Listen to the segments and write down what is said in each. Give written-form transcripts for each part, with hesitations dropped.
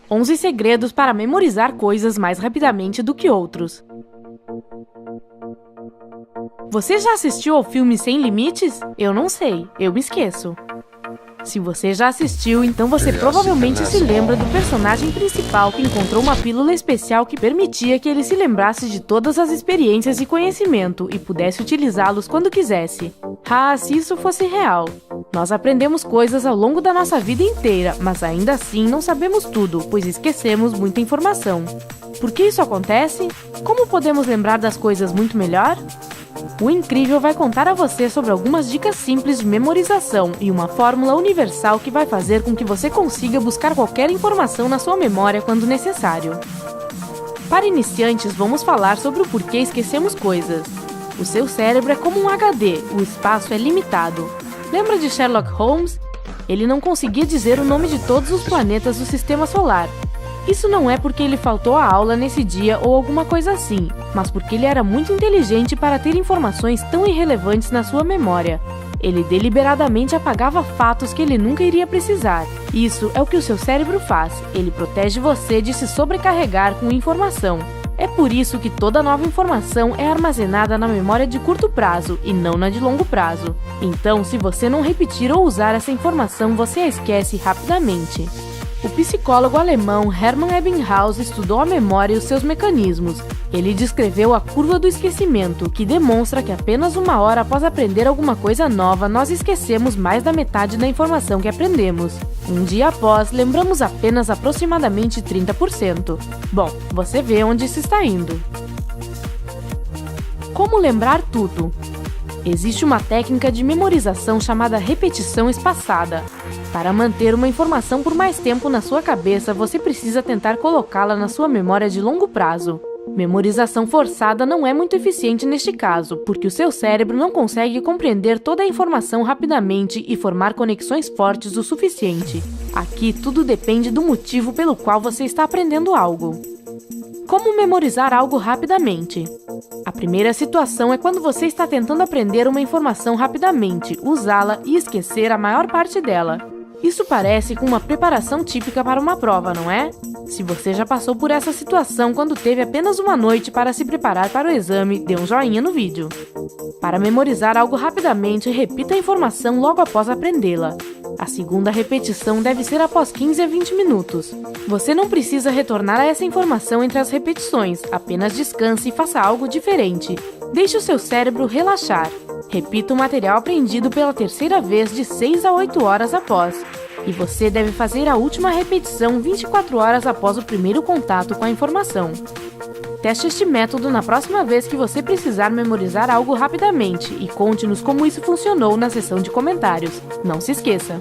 11 segredos para memorizar coisas mais rapidamente do que outros. Você já assistiu ao filme Sem Limites? Eu não sei, eu me esqueço. Se você já assistiu, então você provavelmente se lembra do personagem principal que encontrou uma pílula especial que permitia que ele se lembrasse de todas as experiências e conhecimento e pudesse utilizá-los quando quisesse. Ah, se isso fosse real! Nós aprendemos coisas ao longo da nossa vida inteira, mas ainda assim não sabemos tudo, pois esquecemos muita informação. Por que isso acontece? Como podemos lembrar das coisas muito melhor? O Incrível vai contar a você sobre algumas dicas simples de memorização e uma fórmula universal que vai fazer com que você consiga buscar qualquer informação na sua memória quando necessário. Para iniciantes, vamos falar sobre o porquê esquecemos coisas. O seu cérebro é como um HD, o espaço é limitado. Lembra de Sherlock Holmes? Ele não conseguia dizer o nome de todos os planetas do Sistema Solar. Isso não é porque ele faltou à aula nesse dia ou alguma coisa assim, mas porque ele era muito inteligente para ter informações tão irrelevantes na sua memória. Ele deliberadamente apagava fatos que ele nunca iria precisar. Isso é o que o seu cérebro faz, ele protege você de se sobrecarregar com informação. É por isso que toda nova informação é armazenada na memória de curto prazo e não na de longo prazo. Então, se você não repetir ou usar essa informação, você a esquece rapidamente. O psicólogo alemão Hermann Ebbinghaus estudou a memória e os seus mecanismos. Ele descreveu a curva do esquecimento, que demonstra que apenas 1 hora após aprender alguma coisa nova, nós esquecemos mais da metade da informação que aprendemos. Um dia após, lembramos apenas aproximadamente 30%. Bom, você vê onde isso está indo. Como lembrar tudo? Existe uma técnica de memorização chamada repetição espaçada. Para manter uma informação por mais tempo na sua cabeça, você precisa tentar colocá-la na sua memória de longo prazo. Memorização forçada não é muito eficiente neste caso, porque o seu cérebro não consegue compreender toda a informação rapidamente e formar conexões fortes o suficiente. Aqui tudo depende do motivo pelo qual você está aprendendo algo. Como memorizar algo rapidamente? A primeira situação é quando você está tentando aprender uma informação rapidamente, usá-la e esquecer a maior parte dela. Isso parece com uma preparação típica para uma prova, não é? Se você já passou por essa situação quando teve apenas uma noite para se preparar para o exame, dê um joinha no vídeo. Para memorizar algo rapidamente, repita a informação logo após aprendê-la. A segunda repetição deve ser após 15 a 20 minutos. Você não precisa retornar a essa informação entre as repetições, apenas descanse e faça algo diferente. Deixe o seu cérebro relaxar. Repita o material aprendido pela terceira vez de 6 a 8 horas após. E você deve fazer a última repetição 24 horas após o primeiro contato com a informação. Teste este método na próxima vez que você precisar memorizar algo rapidamente e conte-nos como isso funcionou na seção de comentários. Não se esqueça!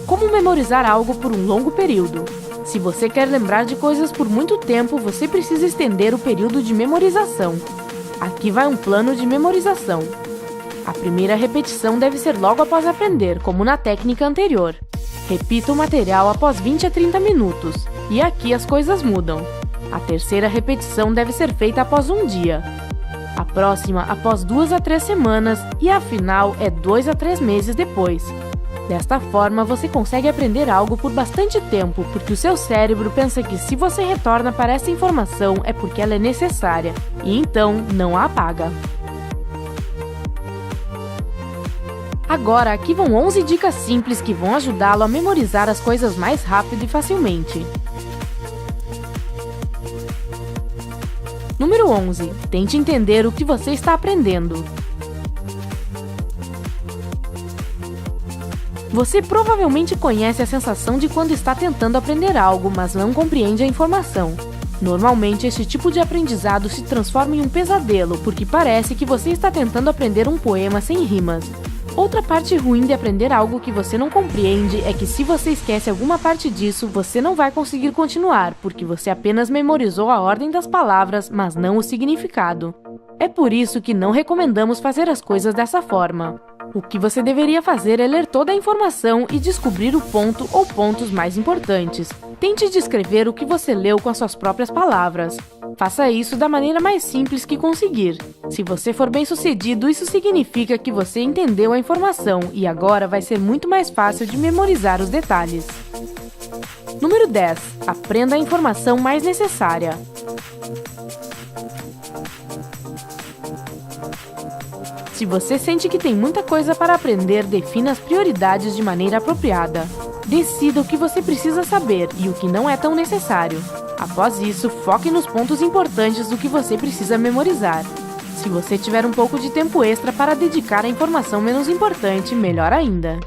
Como memorizar algo por um longo período? Se você quer lembrar de coisas por muito tempo, você precisa estender o período de memorização. Aqui vai um plano de memorização. A primeira repetição deve ser logo após aprender, como na técnica anterior. Repita o material após 20 a 30 minutos. E aqui as coisas mudam. A terceira repetição deve ser feita após um dia. A próxima após 2 a 3 semanas e a final é 2 a 3 meses depois. Desta forma, você consegue aprender algo por bastante tempo, porque o seu cérebro pensa que se você retorna para essa informação é porque ela é necessária, e então não a apaga. Agora, aqui vão 11 dicas simples que vão ajudá-lo a memorizar as coisas mais rápido e facilmente. Número 11. Tente entender o que você está aprendendo. Você provavelmente conhece a sensação de quando está tentando aprender algo, mas não compreende a informação. Normalmente, este tipo de aprendizado se transforma em um pesadelo, porque parece que você está tentando aprender um poema sem rimas. Outra parte ruim de aprender algo que você não compreende é que se você esquece alguma parte disso, você não vai conseguir continuar, porque você apenas memorizou a ordem das palavras, mas não o significado. É por isso que não recomendamos fazer as coisas dessa forma. O que você deveria fazer é ler toda a informação e descobrir o ponto ou pontos mais importantes. Tente descrever o que você leu com as suas próprias palavras. Faça isso da maneira mais simples que conseguir. Se você for bem-sucedido, isso significa que você entendeu a informação e agora vai ser muito mais fácil de memorizar os detalhes. Número 10. Aprenda a informação mais necessária. Se você sente que tem muita coisa para aprender, defina as prioridades de maneira apropriada. Decida o que você precisa saber e o que não é tão necessário. Após isso, foque nos pontos importantes do que você precisa memorizar. Se você tiver um pouco de tempo extra para dedicar à informação menos importante, melhor ainda.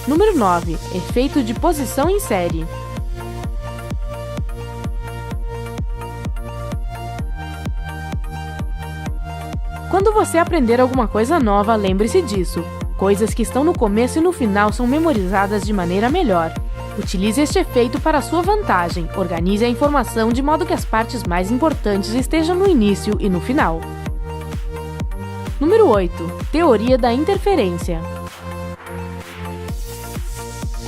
Número 9. Efeito de posição em série. Quando você aprender alguma coisa nova, lembre-se disso. Coisas que estão no começo e no final são memorizadas de maneira melhor. Utilize este efeito para a sua vantagem. Organize a informação de modo que as partes mais importantes estejam no início e no final. Número 8. Teoria da interferência.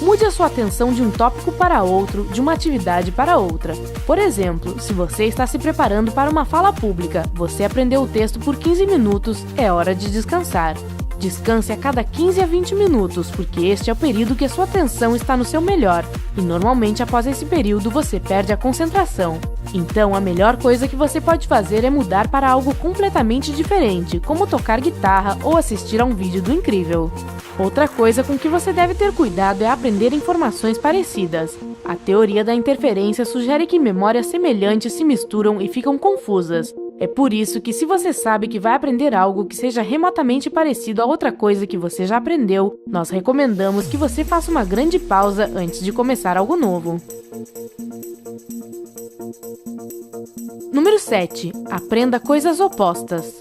Mude a sua atenção de um tópico para outro, de uma atividade para outra. Por exemplo, se você está se preparando para uma fala pública, você aprendeu o texto por 15 minutos, é hora de descansar. Descanse a cada 15 a 20 minutos, porque este é o período que a sua atenção está no seu melhor, e normalmente após esse período você perde a concentração. Então, a melhor coisa que você pode fazer é mudar para algo completamente diferente, como tocar guitarra ou assistir a um vídeo do Incrível. Outra coisa com que você deve ter cuidado é aprender informações parecidas. A teoria da interferência sugere que memórias semelhantes se misturam e ficam confusas. É por isso que, se você sabe que vai aprender algo que seja remotamente parecido a outra coisa que você já aprendeu, nós recomendamos que você faça uma grande pausa antes de começar algo novo. Número 7. Aprenda coisas opostas.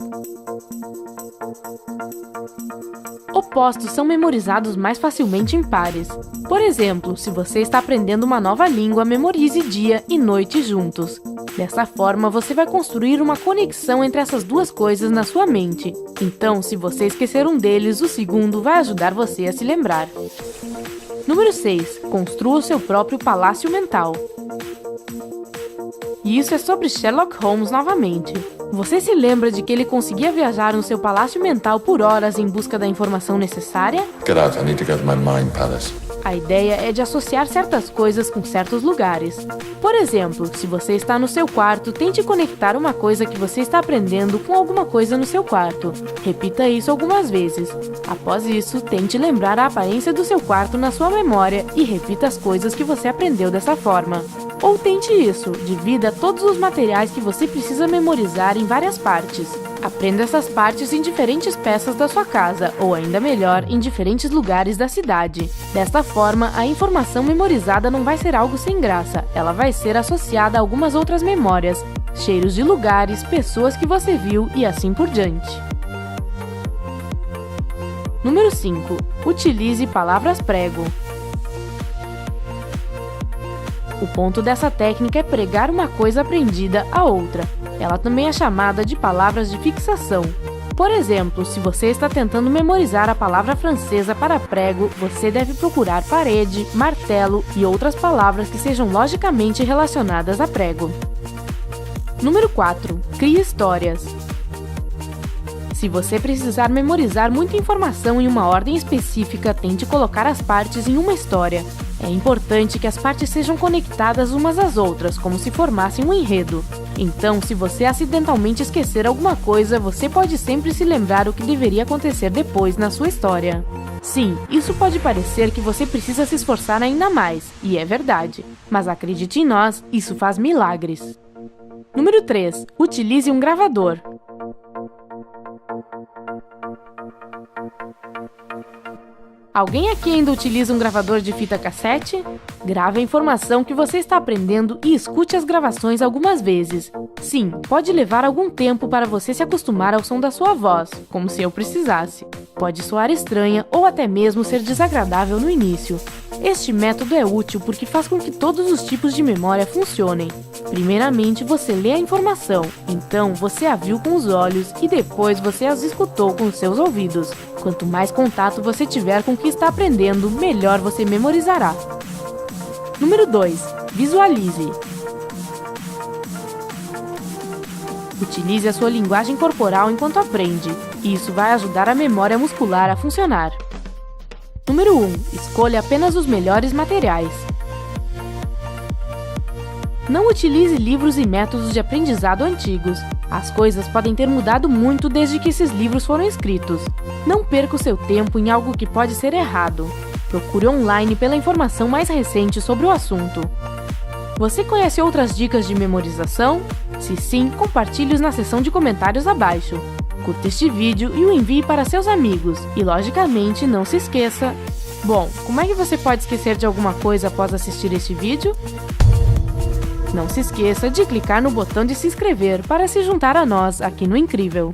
Opostos são memorizados mais facilmente em pares. Por exemplo, se você está aprendendo uma nova língua, memorize dia e noite juntos. Dessa forma, você vai construir uma conexão entre essas duas coisas na sua mente. Então, se você esquecer um deles, o segundo vai ajudar você a se lembrar. Número 6. Construa o seu próprio palácio mental. E isso é sobre Sherlock Holmes novamente. Você se lembra de que ele conseguia viajar no seu palácio mental por horas em busca da informação necessária? Get out, I need to go to my mind palace. A ideia é de associar certas coisas com certos lugares. Por exemplo, se você está no seu quarto, tente conectar uma coisa que você está aprendendo com alguma coisa no seu quarto. Repita isso algumas vezes. Após isso, tente lembrar a aparência do seu quarto na sua memória e repita as coisas que você aprendeu dessa forma. Ou tente isso, divida todos os materiais que você precisa memorizar em várias partes. Aprenda essas partes em diferentes peças da sua casa, ou ainda melhor, em diferentes lugares da cidade. Desta forma, a informação memorizada não vai ser algo sem graça, ela vai ser associada a algumas outras memórias, cheiros de lugares, pessoas que você viu e assim por diante. Número 5. Utilize palavras prego. O ponto dessa técnica é pregar uma coisa aprendida a outra. Ela também é chamada de palavras de fixação. Por exemplo, se você está tentando memorizar a palavra francesa para prego, você deve procurar parede, martelo e outras palavras que sejam logicamente relacionadas a prego. Número 4. Crie histórias. Se você precisar memorizar muita informação em uma ordem específica, tente colocar as partes em uma história. É importante que as partes sejam conectadas umas às outras, como se formassem um enredo. Então, se você acidentalmente esquecer alguma coisa, você pode sempre se lembrar o que deveria acontecer depois na sua história. Sim, isso pode parecer que você precisa se esforçar ainda mais, e é verdade. Mas acredite em nós, isso faz milagres. Número 3. Utilize um gravador. Alguém aqui ainda utiliza um gravador de fita cassete? Grave a informação que você está aprendendo e escute as gravações algumas vezes. Sim, pode levar algum tempo para você se acostumar ao som da sua voz, como se eu precisasse. Pode soar estranha ou até mesmo ser desagradável no início. Este método é útil porque faz com que todos os tipos de memória funcionem. Primeiramente, você lê a informação, então você a viu com os olhos e depois você as escutou com os seus ouvidos. Quanto mais contato você tiver com o que está aprendendo, melhor você memorizará. Número 2. Visualize. Utilize a sua linguagem corporal enquanto aprende. Isso vai ajudar a memória muscular a funcionar. Número 1. Escolha apenas os melhores materiais. Não utilize livros e métodos de aprendizado antigos. As coisas podem ter mudado muito desde que esses livros foram escritos. Não perca o seu tempo em algo que pode ser errado. Procure online pela informação mais recente sobre o assunto. Você conhece outras dicas de memorização? Se sim, compartilhe-os na seção de comentários abaixo. Curta este vídeo e o envie para seus amigos. E, logicamente, não se esqueça... Bom, como é que você pode esquecer de alguma coisa após assistir este vídeo? Não se esqueça de clicar no botão de se inscrever para se juntar a nós aqui no Incrível.